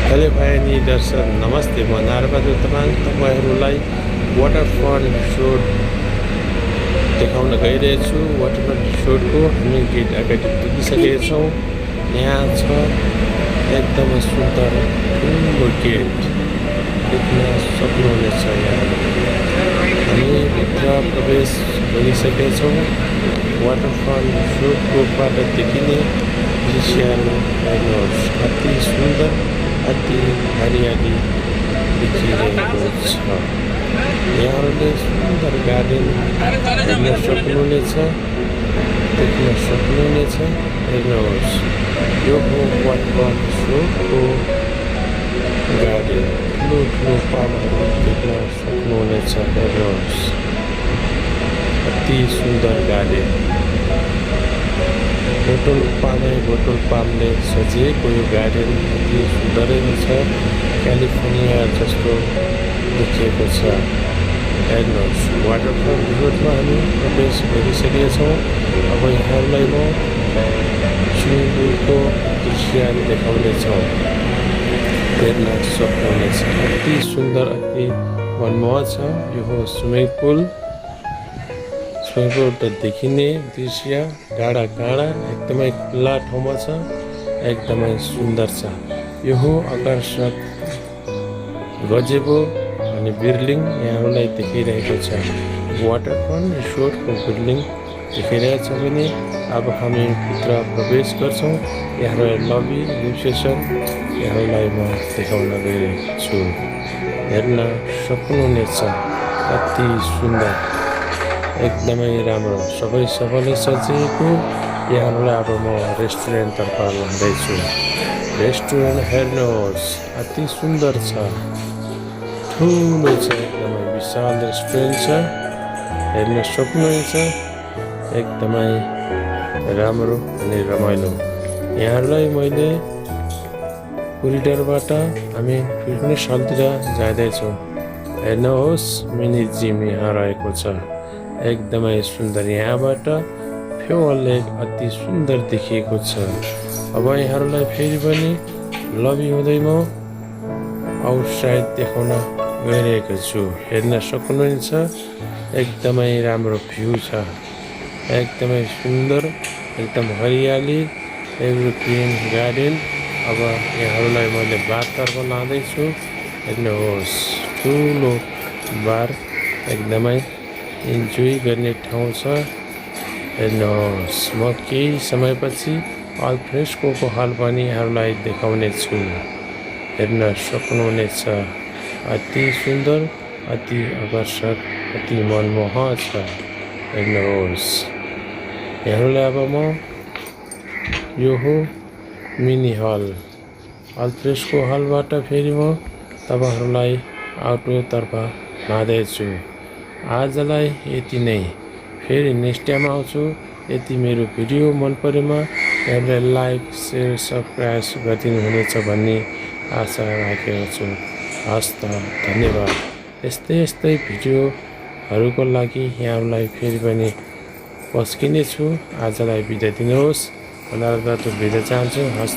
Hello भाइ अनि दर्शक नमस्ते, म नारबहादुर तामाङ तपाईँहरूलाई वाटरफ्रन्ट रिसोर्ट देखाउन गइरहेछु। वाटरफ्रन्ट रिसोर्टको हामी गेट अगाडि पुगिसकेका छौँ। यहाँ छ एकदम सुन्दर ठुलो गेट, देख्न सक्नुहुनेछ। यहाँ हामी भित्र प्रवेश गरिसकेका छौँ। वाटरफ्रन्ट रिसोर्टको बाट देखिने दृश्यहरू हेर्नुहोस्, अति सुन्दर, अति हरियाली देखिरहेको छ। यहाँहरूले सुन्दर गार्डन हेर्न सक्नुहुनेछ, देख्न सक्नुहुनेछ। हेर्नुहोस्, यो हो वाटरफ्रन्ट रिसोर्टको गार्डन। ठुलो ठुलो पामहरू देख्न सक्नुहुनेछ। हेर्नुहोस्, अति सुन्दर गार्डन। बोटल पामले सजिएको यो गार्डन अति सुन्दरै छ। क्यालिफोर्निया जस्तो देखिएको छ। हेर्नुहोस्, वाटरफ्रन्ट रिसोर्टमा हामी प्रवेश गरिसकेका छौँ। अब यहाँहरूलाई म स्विमिङ पुलको दृश्यहरू देखाउनेछौँ, हेर्न सक्नुहुनेछ। अति सुन्दर, अति मनमोहक छ। यो हो स्विमिङ पुल। स्विमिङ देखिने दृश्य डाँडा काँडा एकदमै खुल्ला ठाउँमा छ, एकदमै सुन्दर छ। यो हो आकर्षक गजेबो अनि बिल्डिङ यहाँहरूलाई देखिरहेको छ। वाटरफ्रन्ट रिसोर्टको बिल्डिङ देखिरहेको छ भने अब हामी भित्र प्रवेश गर्छौँ। यहाँहरूलाई लबी रिसेप्सन यहाँहरूलाई म देखाउन गइरहेको छु, हेर्न सक्नुहुनेछ। अति सुन्दर, एकदमै राम्रो, सबैले सजिएको। यहाँहरूलाई अब म रेस्टुरेन्टतर्फ लाँदैछु। रेस्टुरेन्ट हेर्नुहोस्, अति सुन्दर छ, ठुलो छ, एकदमै विशाल रेस्टुरेन्ट छ, हेर्न सक्नुहुन्छ। एकदमै राम्रो अनि रमाइलो। यहाँहरूलाई मैले कोरिडोरबाट हामी फिटनेस हलतिर जाँदैछौँ। हेर्नुहोस्, मिनी जिम यहाँ रहेको छ, एकदमै सुन्दर। यहाँबाट फ्योल लेक अति सुन्दर देखिएको छ। अब यहाँहरूलाई फेरि पनि लबी हुँदै म आउटसाइड देखाउन गइरहेको छु, हेर्न सक्नुहुन्छ। एकदमै राम्रो भ्यू छ, एकदमै सुन्दर, एकदम हरियाली, एभ्रिथिङ गार्डन। अब यहाँहरूलाई मैले बारतर्फ लाँदैछु। हेर्नुहोस्, ठुलो बार, एकदमै इन्जोय गर्ने ठाउँ छ। हेर्नुहोस्, म केही समयपछि अल्फ्रेस्को हल पनि यहाँहरूलाई देखाउने छु, हेर्न सक्नुहुनेछ। अति सुन्दर, अति आकर्षक, अति मनमोहक छ। हेर्नुहोस्, यहाँहरूलाई अब म यो हो मिनी हल, अल्फ्रेस्को हलबाट फेरि म तपाईँहरूलाई आउटडोरतर्फ लाँदैछु। आजलाई यति नै, फेरि नेक्स्ट टाइम आउँछु। यदि मेरो भिडियो मन परेमा यहाँलाई लाइक, सेयर, सब्सक्राइब गरिदिनु हुनेछ भन्ने आशा राखेको छु। हस् त, धन्यवाद। यस्तै भिडियोहरूको लागि यहाँहरूलाई फेरि पनि पस्किने छु। आजलाई बिदा दिनुहोस्, अनारबाट बिदा चाहन्छु। हस्।